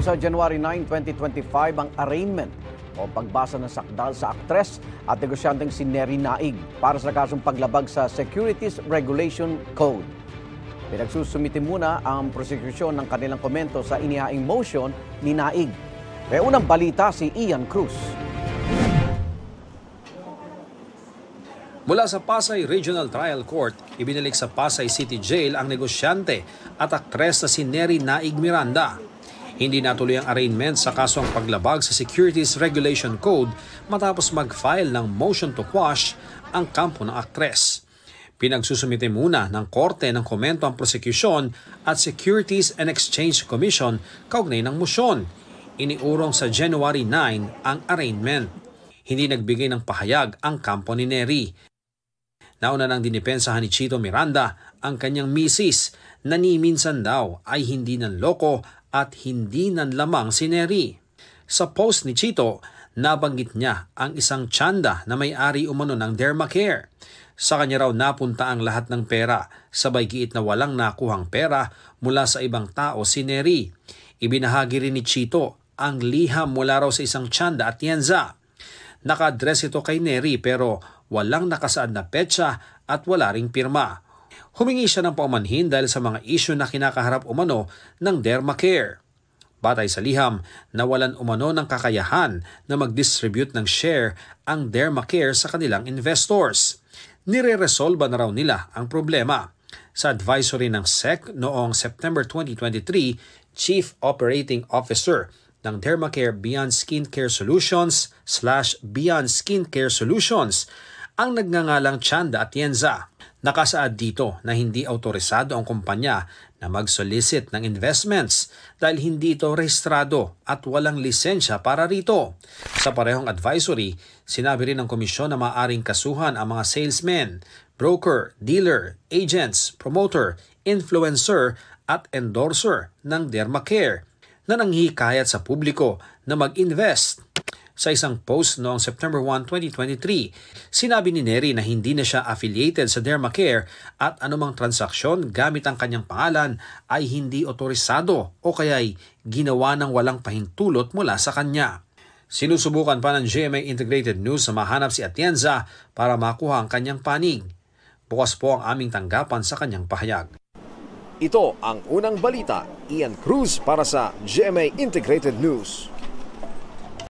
sa January 9, 2025 ang arraignment o pagbasa ng sakdal sa aktres at negosyanteng si Neri Naig para sa kasong paglabag sa Securities Regulation Code. Pinagsusumite muna ang prosekusyon ng kanilang komento sa inihaing motion ni Naig. May unang balita si Ian Cruz. Mula sa Pasay Regional Trial Court, ibinalik sa Pasay City Jail ang negosyante at aktres na si Neri Naig Miranda. Hindi natuloy ang arraignment sa kasong paglabag sa Securities Regulation Code matapos mag-file ng motion to quash ang kampo ng aktres. Pinagsusumite muna ng korte ng komento ang prosecution at Securities and Exchange Commission kaugnay ng motion. Iniurong sa January 9 ang arraignment. Hindi nagbigay ng pahayag ang kampo ni Neri. Nauna nang dinipensahan ni Chito Miranda ang kanyang misis na ni minsan daw ay hindi nanloko at hindi nanlamang si Neri. Sa post ni Chito, nabanggit niya ang isang tiyanda na may-ari umano ng Dermacare. Sa kanya raw napunta ang lahat ng pera, sabay giit na walang nakuhang pera mula sa ibang tao si Neri. Ibinahagi rin ni Chito ang liham mula raw sa isang tiyanda at tiyensa. Naka-address ito kay Neri pero walang nakasaad na petsa at wala ring pirma. Humingi siya ng paumanhin dahil sa mga isyu na kinakaharap umano ng Dermacare. Batay sa liham, nawalan umano ng kakayahan na mag-distribute ng share ang Dermacare sa kanilang investors. Nire-resolba na raw nila ang problema. Sa advisory ng SEC noong September 2023, Chief Operating Officer ng Dermacare Beyond Skincare Solutions / Beyond Skincare Solutions ang nagngangalang Chanda Atienza. Nakasaad dito na hindi autorisado ang kumpanya na mag-solicit ng investments dahil hindi ito rehistrado at walang lisensya para rito. Sa parehong advisory, sinabi rin ng komisyon na maaaring kasuhan ang mga salesmen, broker, dealer, agents, promoter, influencer at endorser ng Dermacare na nanghihikayat sa publiko na mag-invest. Sa isang post noong September 1, 2023, sinabi ni Neri na hindi na siya affiliated sa Dermacare at anumang transaksyon gamit ang kanyang pangalan ay hindi otorisado o kaya'y ginawa ng walang pahintulot mula sa kanya. Sinusubukan pa ng GMA Integrated News na mahanap si Atienza para makuha ang kanyang panig. Bukas po ang aming tanggapan sa kanyang pahayag. Ito ang unang balita. Ian Cruz para sa GMA Integrated News.